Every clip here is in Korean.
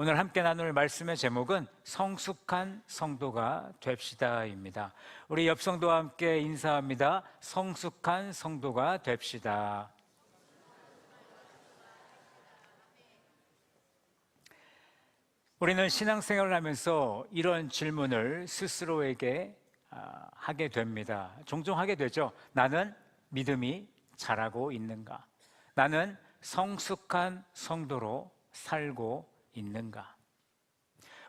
오늘 함께 나눌 말씀의 제목은 성숙한 성도가 됩시다입니다. 우리 옆 성도와 함께 인사합니다. 성숙한 성도가 됩시다. 우리는 신앙생활을 하면서 이런 질문을 스스로에게 하게 됩니다. 종종 하게 되죠. 나는 믿음이 자라고 있는가? 나는 성숙한 성도로 살고 있는가?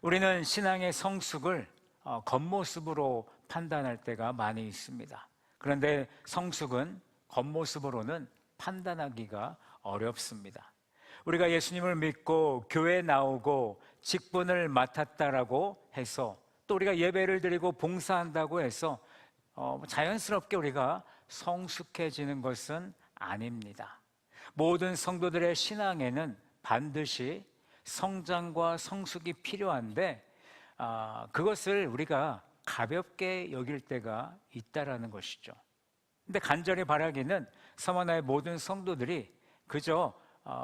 우리는 신앙의 성숙을 겉모습으로 판단할 때가 많이 있습니다. 그런데 성숙은 겉모습으로는 판단하기가 어렵습니다. 우리가 예수님을 믿고 교회에 나오고 직분을 맡았다라고 해서 또 우리가 예배를 드리고 봉사한다고 해서 자연스럽게 우리가 성숙해지는 것은 아닙니다. 모든 성도들의 신앙에는 반드시 성장과 성숙이 필요한데 그것을 우리가 가볍게 여길 때가 있다라는 것이죠. 근데 간절히 바라기는 서머나의 모든 성도들이 그저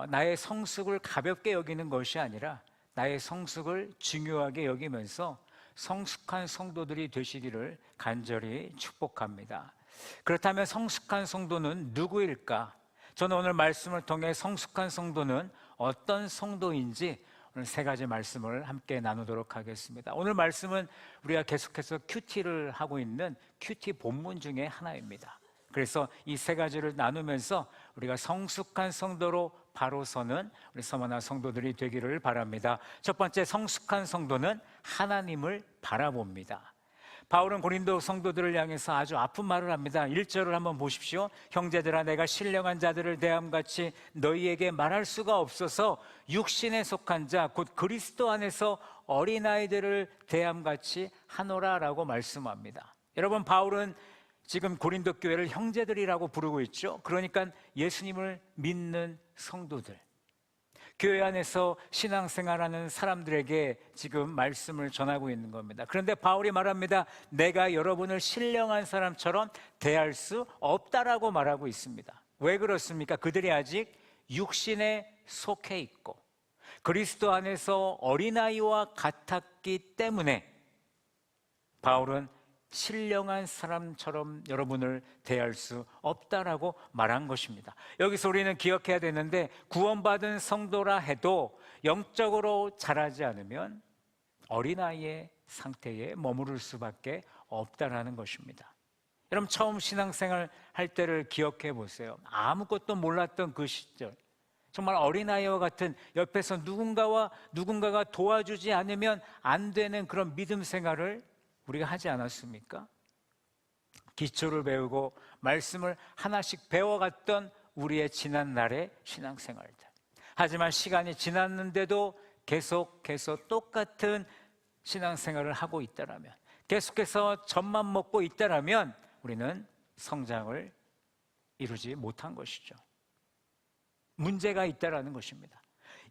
나의 성숙을 가볍게 여기는 것이 아니라 나의 성숙을 중요하게 여기면서 성숙한 성도들이 되시기를 간절히 축복합니다. 그렇다면 성숙한 성도는 누구일까? 저는 오늘 말씀을 통해 성숙한 성도는 어떤 성도인지 오늘 세 가지 말씀을 함께 나누도록 하겠습니다. 오늘 말씀은 우리가 계속해서 큐티를 하고 있는 큐티 본문 중에 하나입니다. 그래서 이 세 가지를 나누면서 우리가 성숙한 성도로 바로 서는 우리 서머나 성도들이 되기를 바랍니다. 첫 번째, 성숙한 성도는 하나님을 바라봅니다. 바울은 고린도 성도들을 향해서 아주 아픈 말을 합니다. 1절을 한번 보십시오. 형제들아, 내가 신령한 자들을 대함같이 너희에게 말할 수가 없어서 육신에 속한 자 곧 그리스도 안에서 어린아이들을 대함같이 하노라라고 말씀합니다. 여러분, 바울은 지금 고린도 교회를 형제들이라고 부르고 있죠. 그러니까 예수님을 믿는 성도들, 교회 안에서 신앙생활하는 사람들에게 지금 말씀을 전하고 있는 겁니다. 그런데 바울이 말합니다. 내가 여러분을 신령한 사람처럼 대할 수 없다라고 말하고 있습니다. 왜 그렇습니까? 그들이 아직 육신에 속해 있고 그리스도 안에서 어린아이와 같았기 때문에 바울은 신령한 사람처럼 여러분을 대할 수 없다라고 말한 것입니다. 여기서 우리는 기억해야 되는데 구원받은 성도라 해도 영적으로 자라지 않으면 어린아이의 상태에 머무를 수밖에 없다라는 것입니다. 여러분, 처음 신앙생활 할 때를 기억해 보세요. 아무것도 몰랐던 그 시절, 정말 어린아이와 같은 옆에서 누군가가 도와주지 않으면 안 되는 그런 믿음 생활을 우리가 하지 않았습니까? 기초를 배우고 말씀을 하나씩 배워갔던 우리의 지난 날의 신앙생활들. 하지만 시간이 지났는데도 계속해서 똑같은 신앙생활을 하고 있다라면, 계속해서 젖만 먹고 있다라면 우리는 성장을 이루지 못한 것이죠. 문제가 있다라는 것입니다.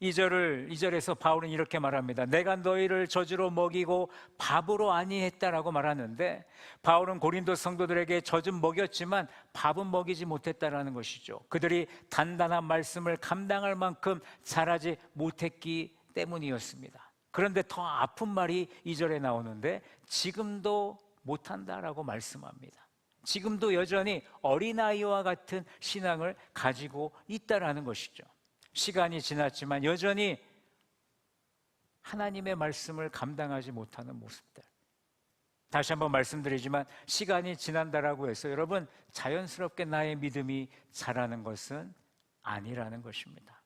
2절에서 바울은 이렇게 말합니다. 내가 너희를 젖으로 먹이고 밥으로 아니했다라고 말하는데 바울은 고린도 성도들에게 젖은 먹였지만 밥은 먹이지 못했다라는 것이죠. 그들이 단단한 말씀을 감당할 만큼 자라지 못했기 때문이었습니다. 그런데 더 아픈 말이 2절에 나오는데 지금도 못한다라고 말씀합니다. 지금도 여전히 어린아이와 같은 신앙을 가지고 있다라는 것이죠. 시간이 지났지만 여전히 하나님의 말씀을 감당하지 못하는 모습들. 다시 한번 말씀드리지만 시간이 지난다라고 해서 여러분 자연스럽게 나의 믿음이 자라는 것은 아니라는 것입니다.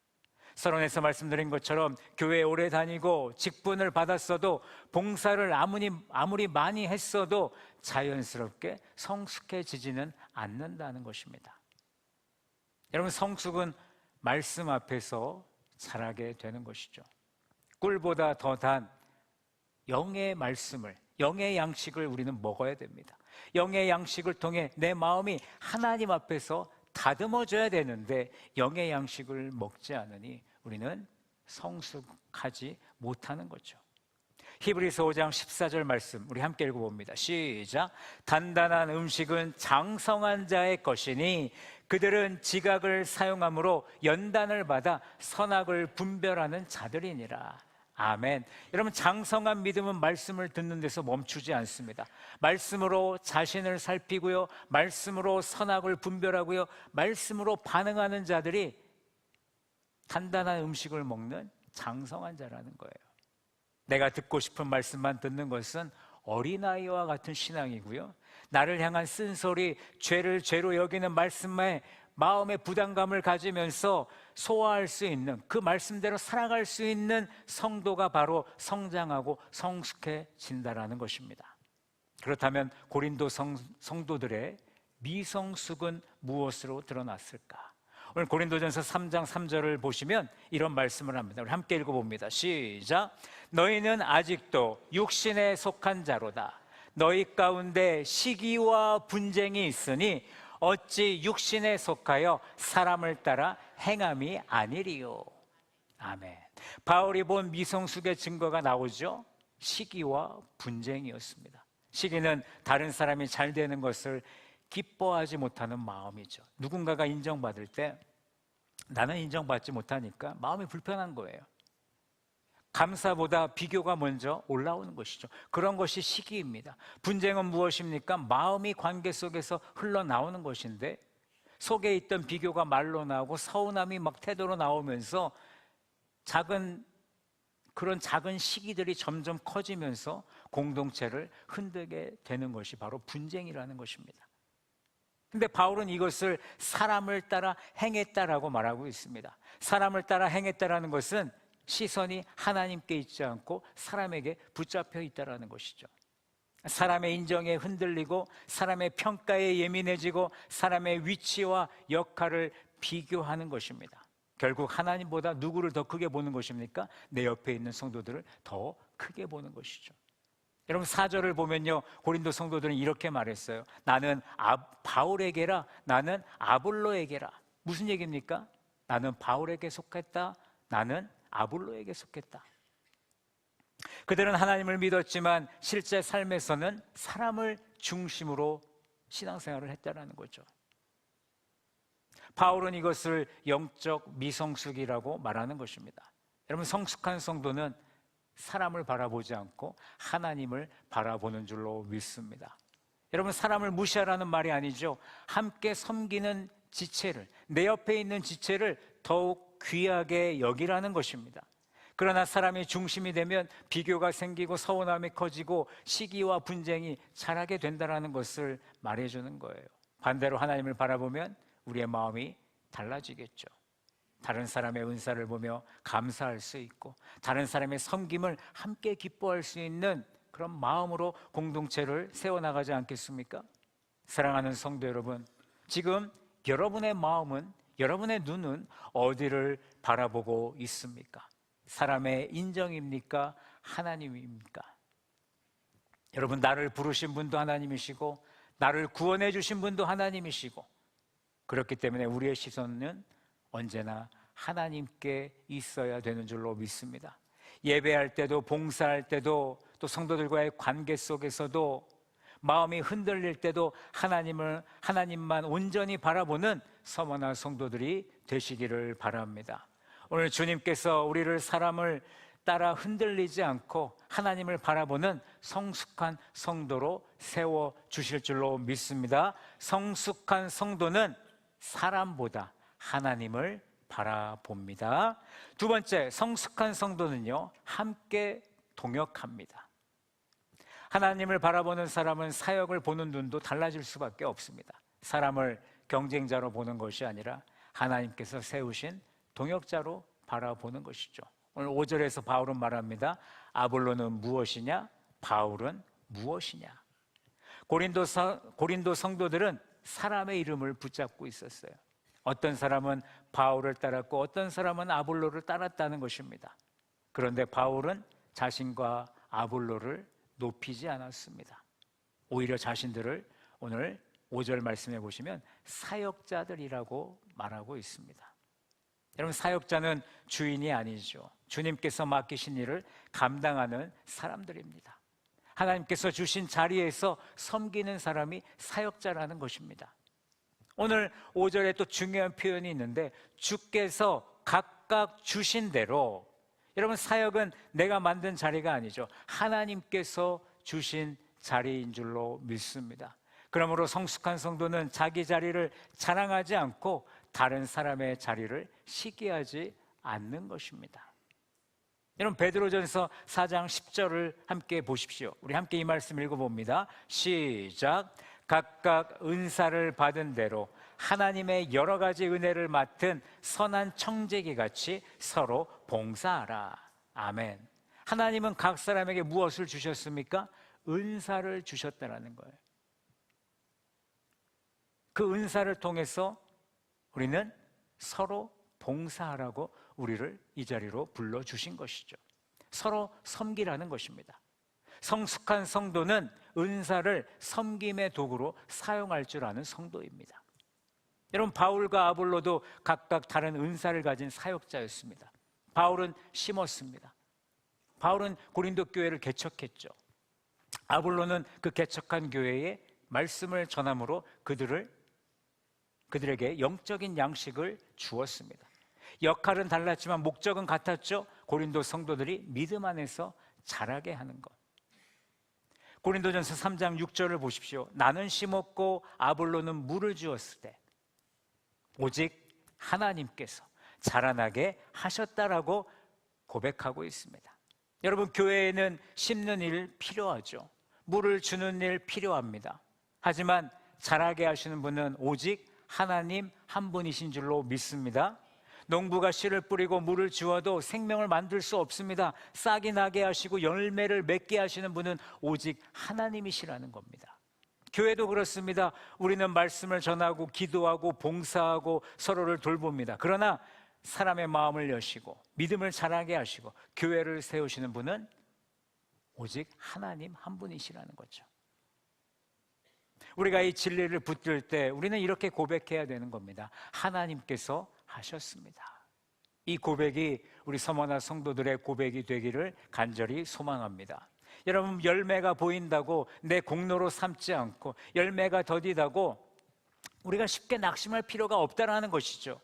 서론에서 말씀드린 것처럼 교회에 오래 다니고 직분을 받았어도 봉사를 아무리 많이 했어도 자연스럽게 성숙해지지는 않는다는 것입니다. 여러분, 성숙은 말씀 앞에서 자라게 되는 것이죠. 꿀보다 더 단 영의 말씀을, 영의 양식을 우리는 먹어야 됩니다. 영의 양식을 통해 내 마음이 하나님 앞에서 다듬어져야 되는데 영의 양식을 먹지 않으니 우리는 성숙하지 못하는 거죠. 히브리서 5장 14절 말씀 우리 함께 읽어봅니다. 시작. 단단한 음식은 장성한 자의 것이니 그들은 지각을 사용함으로 연단을 받아 선악을 분별하는 자들이니라. 아멘. 여러분, 장성한 믿음은 말씀을 듣는 데서 멈추지 않습니다. 말씀으로 자신을 살피고요, 말씀으로 선악을 분별하고요, 말씀으로 반응하는 자들이 단단한 음식을 먹는 장성한 자라는 거예요. 내가 듣고 싶은 말씀만 듣는 것은 어린아이와 같은 신앙이고요, 나를 향한 쓴소리, 죄를 죄로 여기는 말씀에 마음의 부담감을 가지면서 소화할 수 있는, 그 말씀대로 살아갈 수 있는 성도가 바로 성장하고 성숙해진다라는 것입니다. 그렇다면 고린도 성도들의 미성숙은 무엇으로 드러났을까? 오늘 고린도전서 3장 3절을 보시면 이런 말씀을 합니다. 우리 함께 읽어봅니다. 시작. 너희는 아직도 육신에 속한 자로다. 너희 가운데 시기와 분쟁이 있으니 어찌 육신에 속하여 사람을 따라 행함이 아니리요. 아멘. 바울이 본 미성숙의 증거가 나오죠. 시기와 분쟁이었습니다. 시기는 다른 사람이 잘 되는 것을 기뻐하지 못하는 마음이죠. 누군가가 인정받을 때 나는 인정받지 못하니까 마음이 불편한 거예요. 감사보다 비교가 먼저 올라오는 것이죠. 그런 것이 시기입니다. 분쟁은 무엇입니까? 마음이 관계 속에서 흘러나오는 것인데, 속에 있던 비교가 말로 나오고 서운함이 막 태도로 나오면서 그런 작은 시기들이 점점 커지면서 공동체를 흔들게 되는 것이 바로 분쟁이라는 것입니다. 근데 바울은 이것을 사람을 따라 행했다라고 말하고 있습니다. 사람을 따라 행했다라는 것은 시선이 하나님께 있지 않고 사람에게 붙잡혀 있다라는 것이죠. 사람의 인정에 흔들리고 사람의 평가에 예민해지고 사람의 위치와 역할을 비교하는 것입니다. 결국 하나님보다 누구를 더 크게 보는 것입니까? 내 옆에 있는 성도들을 더 크게 보는 것이죠. 여러분, 4절을 보면요, 고린도 성도들은 이렇게 말했어요. 나는 바울에게라, 나는 아볼로에게라. 무슨 얘기입니까? 나는 바울에게 속했다, 나는 아볼로에게 속했다. 그들은 하나님을 믿었지만 실제 삶에서는 사람을 중심으로 신앙생활을 했다는 거죠. 바울은 이것을 영적 미성숙이라고 말하는 것입니다. 여러분, 성숙한 성도는 사람을 바라보지 않고 하나님을 바라보는 줄로 믿습니다. 여러분, 사람을 무시하라는 말이 아니죠. 함께 섬기는 지체를, 내 옆에 있는 지체를 더욱 귀하게 여기라는 것입니다. 그러나 사람이 중심이 되면 비교가 생기고 서운함이 커지고 시기와 분쟁이 자라게 된다는 것을 말해주는 거예요. 반대로 하나님을 바라보면 우리의 마음이 달라지겠죠. 다른 사람의 은사를 보며 감사할 수 있고 다른 사람의 섬김을 함께 기뻐할 수 있는 그런 마음으로 공동체를 세워나가지 않겠습니까? 사랑하는 성도 여러분, 지금 여러분의 마음은, 여러분의 눈은 어디를 바라보고 있습니까? 사람의 인정입니까? 하나님입니까? 여러분, 나를 부르신 분도 하나님이시고 나를 구원해 주신 분도 하나님이시고, 그렇기 때문에 우리의 시선은 언제나 하나님께 있어야 되는 줄로 믿습니다. 예배할 때도, 봉사할 때도, 또 성도들과의 관계 속에서도, 마음이 흔들릴 때도 하나님만 온전히 바라보는 서머나 성도들이 되시기를 바랍니다. 오늘 주님께서 우리를 사람을 따라 흔들리지 않고 하나님을 바라보는 성숙한 성도로 세워주실 줄로 믿습니다. 성숙한 성도는 사람보다 하나님을 바라봅니다. 두 번째, 성숙한 성도는요, 함께 동역합니다. 하나님을 바라보는 사람은 사역을 보는 눈도 달라질 수밖에 없습니다. 사람을 경쟁자로 보는 것이 아니라 하나님께서 세우신 동역자로 바라보는 것이죠. 오늘 5절에서 바울은 말합니다. 아볼로는 무엇이냐? 바울은 무엇이냐? 고린도 성도들은 사람의 이름을 붙잡고 있었어요. 어떤 사람은 바울을 따랐고 어떤 사람은 아볼로를 따랐다는 것입니다. 그런데 바울은 자신과 아볼로를 높이지 않았습니다. 오히려 자신들을 오늘 5절 말씀해 보시면 사역자들이라고 말하고 있습니다. 여러분, 사역자는 주인이 아니죠. 주님께서 맡기신 일을 감당하는 사람들입니다. 하나님께서 주신 자리에서 섬기는 사람이 사역자라는 것입니다. 오늘 5절에 또 중요한 표현이 있는데, 주께서 각각 주신 대로, 여러분, 사역은 내가 만든 자리가 아니죠. 하나님께서 주신 자리인 줄로 믿습니다. 그러므로 성숙한 성도는 자기 자리를 자랑하지 않고 다른 사람의 자리를 시기하지 않는 것입니다. 여러분, 베드로전서 4장 10절을 함께 보십시오. 우리 함께 이 말씀 읽어봅니다. 시작. 각각 은사를 받은 대로 하나님의 여러 가지 은혜를 맡은 선한 청재기 같이 서로 봉사하라. 아멘. 하나님은 각 사람에게 무엇을 주셨습니까? 은사를 주셨다라는 거예요. 그 은사를 통해서 우리는 서로 봉사하라고 우리를 이 자리로 불러주신 것이죠. 서로 섬기라는 것입니다. 성숙한 성도는 은사를 섬김의 도구로 사용할 줄 아는 성도입니다. 여러분, 바울과 아볼로도 각각 다른 은사를 가진 사역자였습니다. 바울은 심었습니다. 바울은 고린도 교회를 개척했죠. 아볼로는 그 개척한 교회에 말씀을 전함으로 그들에게 영적인 양식을 주었습니다. 역할은 달랐지만 목적은 같았죠. 고린도 성도들이 믿음 안에서 자라게 하는 것. 고린도전서 3장 6절을 보십시오. 나는 심었고 아볼로는 물을 주었을 때 오직 하나님께서 자라나게 하셨다라고 고백하고 있습니다. 여러분, 교회에는 심는 일 필요하죠. 물을 주는 일 필요합니다. 하지만 자라게 하시는 분은 오직 하나님 한 분이신 줄로 믿습니다. 농부가 씨를 뿌리고 물을 주어도 생명을 만들 수 없습니다. 싹이 나게 하시고 열매를 맺게 하시는 분은 오직 하나님이시라는 겁니다. 교회도 그렇습니다. 우리는 말씀을 전하고 기도하고 봉사하고 서로를 돌봅니다. 그러나 사람의 마음을 여시고 믿음을 자라게 하시고 교회를 세우시는 분은 오직 하나님 한 분이시라는 거죠. 우리가 이 진리를 붙들 때 우리는 이렇게 고백해야 되는 겁니다. 하나님께서 하셨습니다. 이 고백이 우리 서머나 성도들의 고백이 되기를 간절히 소망합니다. 여러분, 열매가 보인다고 내 공로로 삼지 않고 열매가 더디다고 우리가 쉽게 낙심할 필요가 없다라는 것이죠.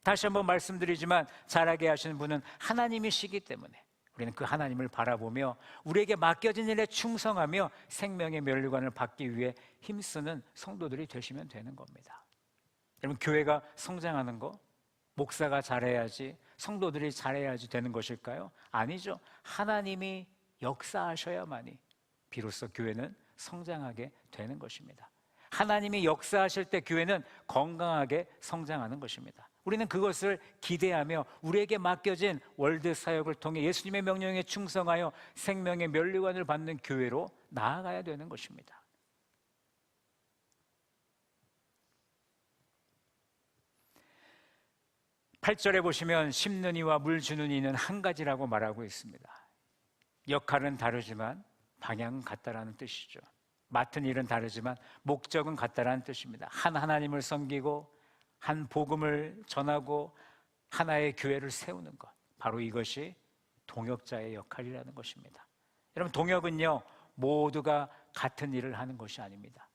다시 한번 말씀드리지만 자라게 하시는 분은 하나님이시기 때문에 우리는 그 하나님을 바라보며 우리에게 맡겨진 일에 충성하며 생명의 면류관을 받기 위해 힘쓰는 성도들이 되시면 되는 겁니다. 여러분, 교회가 성장하는 거, 목사가 잘해야지, 성도들이 잘해야지 되는 것일까요? 아니죠. 하나님이 역사하셔야만이 비로소 교회는 성장하게 되는 것입니다. 하나님이 역사하실 때 교회는 건강하게 성장하는 것입니다. 우리는 그것을 기대하며 우리에게 맡겨진 월드 사역을 통해 예수님의 명령에 충성하여 생명의 면류관을 받는 교회로 나아가야 되는 것입니다. 8절에 보시면 심는 이와 물 주는 이는 한 가지라고 말하고 있습니다. 역할은 다르지만 방향은 같다라는 뜻이죠. 맡은 일은 다르지만 목적은 같다라는 뜻입니다. 한 하나님을 섬기고 한 복음을 전하고 하나의 교회를 세우는 것, 바로 이것이 동역자의 역할이라는 것입니다. 여러분, 동역은요 모두가 같은 일을 하는 것이 아닙니다.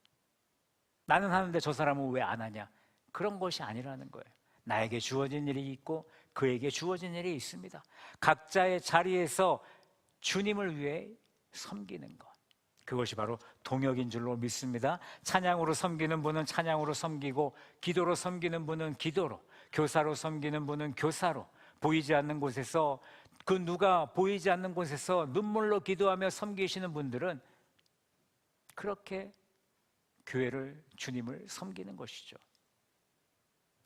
나는 하는데 저 사람은 왜 안 하냐, 그런 것이 아니라는 거예요. 나에게 주어진 일이 있고 그에게 주어진 일이 있습니다. 각자의 자리에서 주님을 위해 섬기는 것, 그것이 바로 동역인 줄로 믿습니다. 찬양으로 섬기는 분은 찬양으로 섬기고, 기도로 섬기는 분은 기도로, 교사로 섬기는 분은 교사로, 보이지 않는 곳에서, 그 누가 보이지 않는 곳에서 눈물로 기도하며 섬기시는 분들은 그렇게 교회를, 주님을 섬기는 것이죠.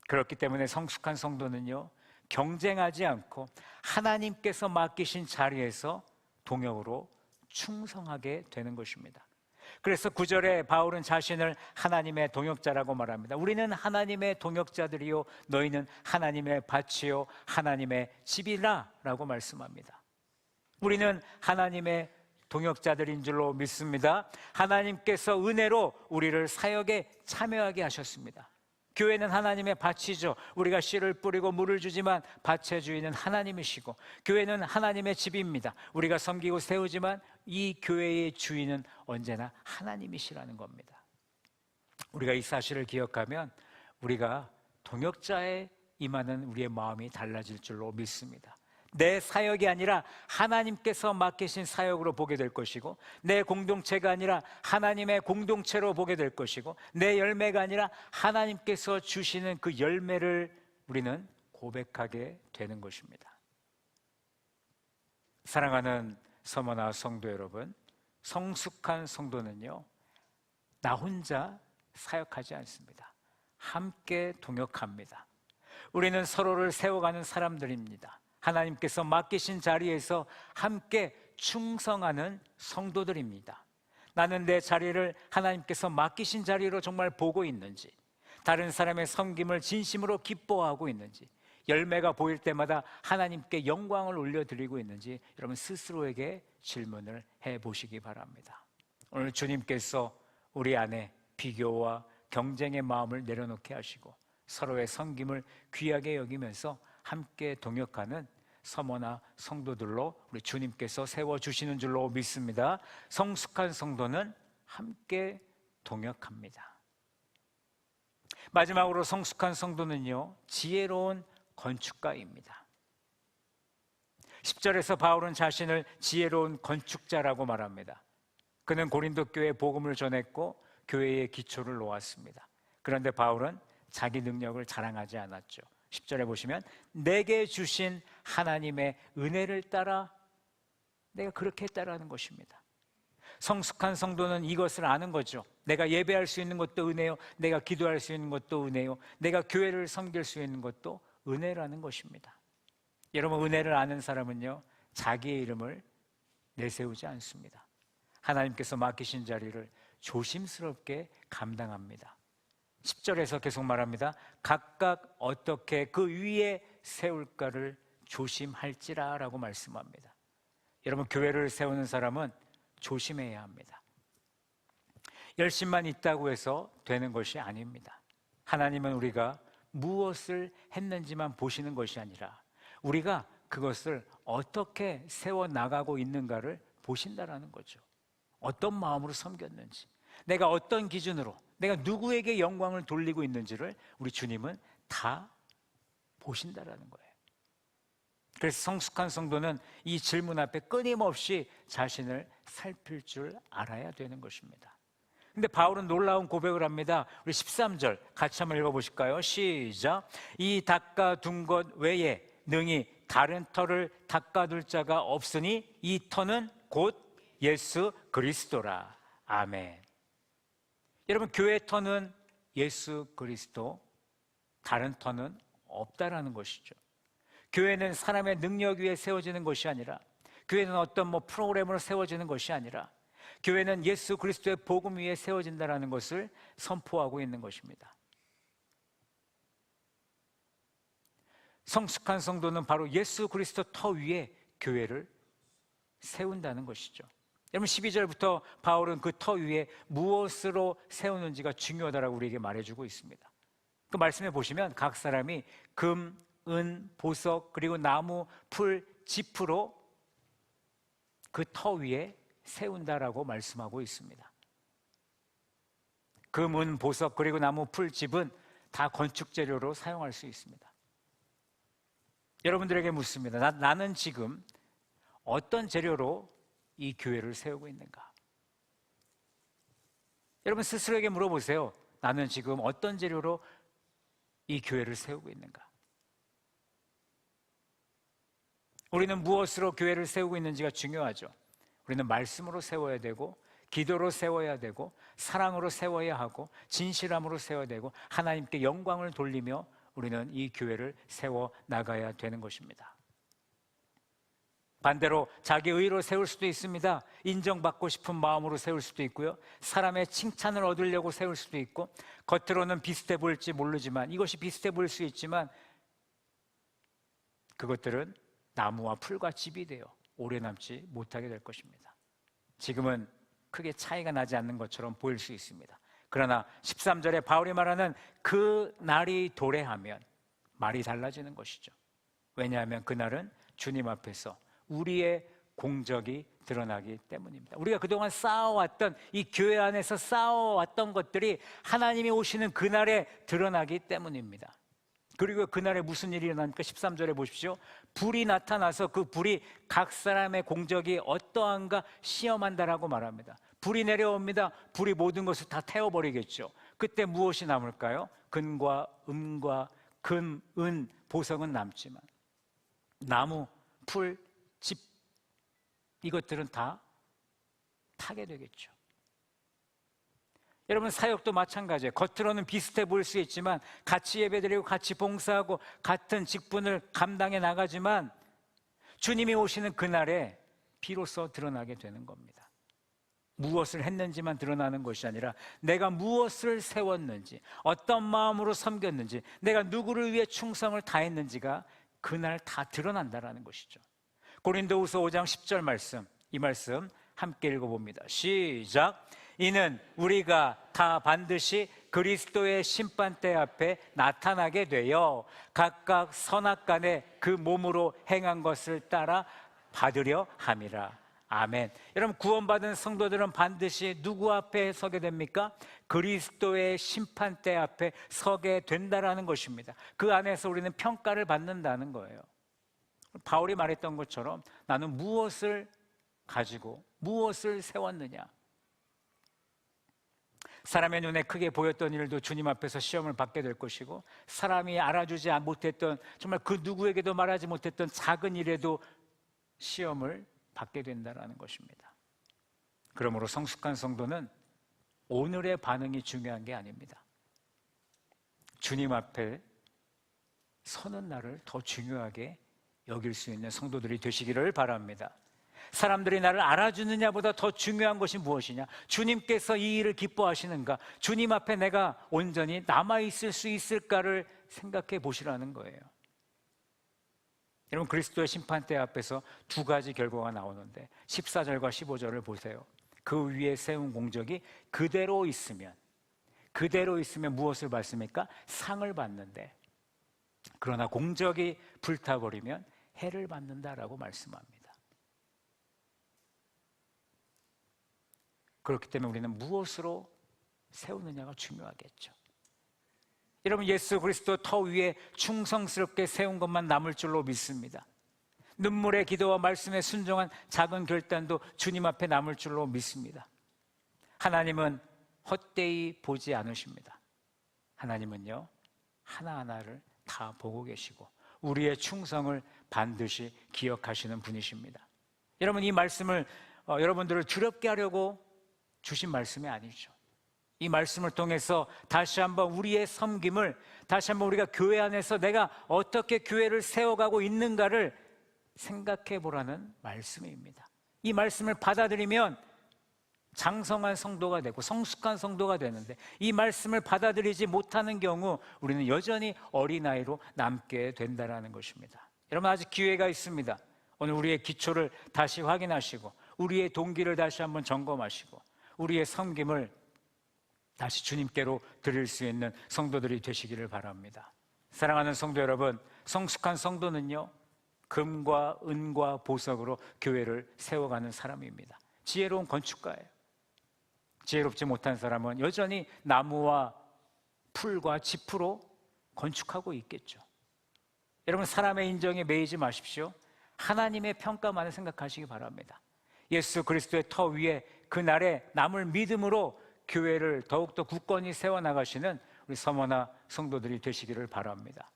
그렇기 때문에 성숙한 성도는요 경쟁하지 않고 하나님께서 맡기신 자리에서 동역으로 충성하게 되는 것입니다. 그래서 9절에 바울은 자신을 하나님의 동역자라고 말합니다. 우리는 하나님의 동역자들이요 너희는 하나님의 밭이요 하나님의 집이라 라고 말씀합니다. 우리는 하나님의 동역자들인 줄로 믿습니다. 하나님께서 은혜로 우리를 사역에 참여하게 하셨습니다. 교회는 하나님의 밭이죠. 우리가 씨를 뿌리고 물을 주지만 밭의 주인은 하나님이시고, 교회는 하나님의 집입니다. 우리가 섬기고 세우지만 이 교회의 주인은 언제나 하나님이시라는 겁니다. 우리가 이 사실을 기억하면 우리가 동역자에 임하는 우리의 마음이 달라질 줄로 믿습니다. 내 사역이 아니라 하나님께서 맡기신 사역으로 보게 될 것이고, 내 공동체가 아니라 하나님의 공동체로 보게 될 것이고, 내 열매가 아니라 하나님께서 주시는 그 열매를 우리는 고백하게 되는 것입니다. 사랑하는 서머나 성도 여러분, 성숙한 성도는요, 나 혼자 사역하지 않습니다. 함께 동역합니다. 우리는 서로를 세워가는 사람들입니다. 하나님께서 맡기신 자리에서 함께 충성하는 성도들입니다. 나는 내 자리를 하나님께서 맡기신 자리로 정말 보고 있는지, 다른 사람의 섬김을 진심으로 기뻐하고 있는지, 열매가 보일 때마다 하나님께 영광을 올려드리고 있는지 여러분 스스로에게 질문을 해보시기 바랍니다. 오늘 주님께서 우리 안에 비교와 경쟁의 마음을 내려놓게 하시고 서로의 섬김을 귀하게 여기면서 함께 동역하는 서머나 성도들로 우리 주님께서 세워주시는 줄로 믿습니다. 성숙한 성도는 함께 동역합니다. 마지막으로 성숙한 성도는요, 지혜로운 건축가입니다. 10절에서 바울은 자신을 지혜로운 건축자라고 말합니다. 그는 고린도 교회에 복음을 전했고 교회의 기초를 놓았습니다. 그런데 바울은 자기 능력을 자랑하지 않았죠. 10절에 보시면 내게 주신 하나님의 은혜를 따라 내가 그렇게 했다라는 것입니다. 성숙한 성도는 이것을 아는 거죠. 내가 예배할 수 있는 것도 은혜요, 내가 기도할 수 있는 것도 은혜요, 내가 교회를 섬길 수 있는 것도 은혜라는 것입니다. 여러분, 은혜를 아는 사람은요, 자기의 이름을 내세우지 않습니다. 하나님께서 맡기신 자리를 조심스럽게 감당합니다. 10절에서 계속 말합니다. 각각 어떻게 그 위에 세울까를 조심할지라 라고 말씀합니다. 여러분, 교회를 세우는 사람은 조심해야 합니다. 열심만 있다고 해서 되는 것이 아닙니다. 하나님은 우리가 무엇을 했는지만 보시는 것이 아니라 우리가 그것을 어떻게 세워나가고 있는가를 보신다라는 거죠. 어떤 마음으로 섬겼는지, 내가 어떤 기준으로, 내가 누구에게 영광을 돌리고 있는지를 우리 주님은 다 보신다라는 거예요. 그래서 성숙한 성도는 이 질문 앞에 끊임없이 자신을 살필 줄 알아야 되는 것입니다. 근데 바울은 놀라운 고백을 합니다. 우리 13절 같이 한번 읽어보실까요? 시작. 이 닦아둔 것 외에 능히 다른 터를 닦아둘 자가 없으니 이 터는 곧 예수 그리스도라. 아멘. 여러분, 교회 터는 예수 그리스도, 다른 터는 없다라는 것이죠. 교회는 사람의 능력 위에 세워지는 것이 아니라, 교회는 어떤 프로그램으로 세워지는 것이 아니라, 교회는 예수 그리스도의 복음 위에 세워진다라는 것을 선포하고 있는 것입니다. 성숙한 성도는 바로 예수 그리스도 터 위에 교회를 세운다는 것이죠. 여러분, 12절부터 바울은 그 터 위에 무엇으로 세우는지가 중요하다라고 우리에게 말해주고 있습니다. 그 말씀에 보시면 각 사람이 금, 은, 보석, 그리고 나무, 풀, 짚으로 그 터 위에 세운다라고 말씀하고 있습니다. 금, 은, 보석, 그리고 나무, 풀, 짚은 다 건축 재료로 사용할 수 있습니다. 여러분들에게 묻습니다. 나는 지금 어떤 재료로 이 교회를 세우고 있는가? 여러분 스스로에게 물어보세요. 나는 지금 어떤 재료로 이 교회를 세우고 있는가? 우리는 무엇으로 교회를 세우고 있는지가 중요하죠. 우리는 말씀으로 세워야 되고, 기도로 세워야 되고, 사랑으로 세워야 하고, 진실함으로 세워야 되고, 하나님께 영광을 돌리며 우리는 이 교회를 세워 나가야 되는 것입니다. 반대로 자기 의로 세울 수도 있습니다. 인정받고 싶은 마음으로 세울 수도 있고요, 사람의 칭찬을 얻으려고 세울 수도 있고, 겉으로는 비슷해 보일지 모르지만, 이것이 비슷해 보일 수 있지만 그것들은 나무와 풀과 짚이 되어 오래 남지 못하게 될 것입니다. 지금은 크게 차이가 나지 않는 것처럼 보일 수 있습니다. 그러나 13절에 바울이 말하는 그 날이 도래하면 말이 달라지는 것이죠. 왜냐하면 그날은 주님 앞에서 우리의 공적이 드러나기 때문입니다. 우리가 그동안 쌓아왔던, 이 교회 안에서 쌓아왔던 것들이 하나님이 오시는 그날에 드러나기 때문입니다. 그리고 그날에 무슨 일이 일어나니까 13절에 보십시오. 불이 나타나서 그 불이 각 사람의 공적이 어떠한가 시험한다라고 말합니다. 불이 내려옵니다. 불이 모든 것을 다 태워버리겠죠. 그때 무엇이 남을까요? 금과 은과 금, 은, 보석은 남지만 나무, 풀, 집 이것들은 다 타게 되겠죠. 여러분, 사역도 마찬가지예요. 겉으로는 비슷해 보일 수 있지만 같이 예배드리고 같이 봉사하고 같은 직분을 감당해 나가지만 주님이 오시는 그날에 비로소 드러나게 되는 겁니다. 무엇을 했는지만 드러나는 것이 아니라 내가 무엇을 세웠는지, 어떤 마음으로 섬겼는지, 내가 누구를 위해 충성을 다했는지가 그날 다 드러난다라는 것이죠. 고린도후서 5장 10절 말씀, 이 말씀 함께 읽어봅니다. 시작. 이는 우리가 다 반드시 그리스도의 심판대 앞에 나타나게 되어 각각 선악간에 그 몸으로 행한 것을 따라 받으려 함이라. 아멘. 여러분, 구원받은 성도들은 반드시 누구 앞에 서게 됩니까? 그리스도의 심판대 앞에 서게 된다라는 것입니다. 그 안에서 우리는 평가를 받는다는 거예요. 바울이 말했던 것처럼 나는 무엇을 가지고 무엇을 세웠느냐. 사람의 눈에 크게 보였던 일도 주님 앞에서 시험을 받게 될 것이고, 사람이 알아주지 못했던, 정말 그 누구에게도 말하지 못했던 작은 일에도 시험을 받게 된다는 것입니다. 그러므로 성숙한 성도는 오늘의 반응이 중요한 게 아닙니다. 주님 앞에 서는 날을 더 중요하게 여길 수 있는 성도들이 되시기를 바랍니다. 사람들이 나를 알아주느냐보다 더 중요한 것이 무엇이냐? 주님께서 이 일을 기뻐하시는가? 주님 앞에 내가 온전히 남아있을 수 있을까를 생각해 보시라는 거예요. 여러분, 그리스도의 심판대 앞에서 두 가지 결과가 나오는데 14절과 15절을 보세요. 그 위에 세운 공적이 그대로 있으면 무엇을 받습니까? 상을 받는데, 그러나 공적이 불타버리면 해를 받는다라고 말씀합니다. 그렇기 때문에 우리는 무엇으로 세우느냐가 중요하겠죠. 여러분, 예수 그리스도 터 위에 충성스럽게 세운 것만 남을 줄로 믿습니다. 눈물의 기도와 말씀에 순종한 작은 결단도 주님 앞에 남을 줄로 믿습니다. 하나님은 헛되이 보지 않으십니다. 하나님은요, 하나하나를 다 보고 계시고 우리의 충성을 반드시 기억하시는 분이십니다. 여러분, 이 말씀을 여러분들을 두렵게 하려고 주신 말씀이 아니죠. 이 말씀을 통해서 다시 한번 우리의 섬김을, 다시 한번 우리가 교회 안에서 내가 어떻게 교회를 세워가고 있는가를 생각해 보라는 말씀입니다. 이 말씀을 받아들이면 장성한 성도가 되고 성숙한 성도가 되는데, 이 말씀을 받아들이지 못하는 경우 우리는 여전히 어린아이로 남게 된다는 것입니다. 여러분, 아직 기회가 있습니다. 오늘 우리의 기초를 다시 확인하시고 우리의 동기를 다시 한번 점검하시고 우리의 섬김을 다시 주님께로 드릴 수 있는 성도들이 되시기를 바랍니다. 사랑하는 성도 여러분, 성숙한 성도는요, 금과 은과 보석으로 교회를 세워가는 사람입니다. 지혜로운 건축가예요. 지혜롭지 못한 사람은 여전히 나무와 풀과 지프로 건축하고 있겠죠. 여러분, 사람의 인정에 매이지 마십시오. 하나님의 평가만을 생각하시기 바랍니다. 예수 그리스도의 터 위에 그날에 남을 믿음으로 교회를 더욱더 굳건히 세워나가시는 우리 서머나 성도들이 되시기를 바랍니다.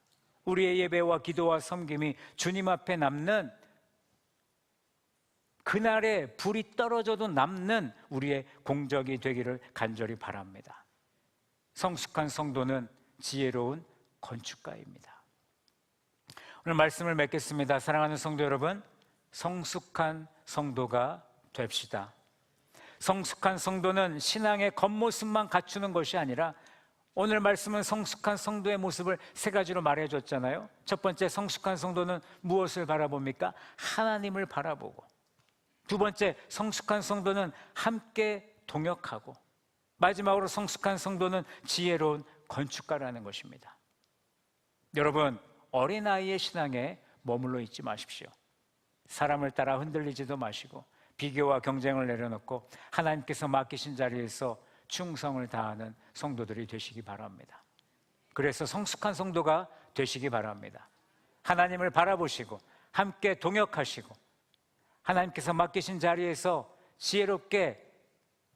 우리의 예배와 기도와 섬김이 주님 앞에 남는, 그날에 불이 떨어져도 남는 우리의 공적이 되기를 간절히 바랍니다. 성숙한 성도는 지혜로운 건축가입니다. 오늘 말씀을 맺겠습니다. 사랑하는 성도 여러분, 성숙한 성도가 됩시다. 성숙한 성도는 신앙의 겉모습만 갖추는 것이 아니라, 오늘 말씀은 성숙한 성도의 모습을 세 가지로 말해줬잖아요. 첫 번째, 성숙한 성도는 무엇을 바라봅니까? 하나님을 바라보고. 두 번째, 성숙한 성도는 함께 동역하고. 마지막으로 성숙한 성도는 지혜로운 건축가라는 것입니다. 여러분, 어린아이의 신앙에 머물러 있지 마십시오. 사람을 따라 흔들리지도 마시고 비교와 경쟁을 내려놓고 하나님께서 맡기신 자리에서 충성을 다하는 성도들이 되시기 바랍니다. 그래서 성숙한 성도가 되시기 바랍니다. 하나님을 바라보시고 함께 동역하시고 하나님께서 맡기신 자리에서 지혜롭게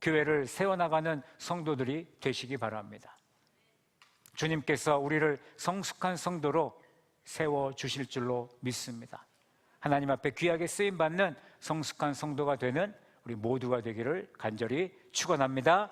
교회를 세워나가는 성도들이 되시기 바랍니다. 주님께서 우리를 성숙한 성도로 세워주실 줄로 믿습니다. 하나님 앞에 귀하게 쓰임받는 성숙한 성도가 되는 우리 모두가 되기를 간절히 축원합니다.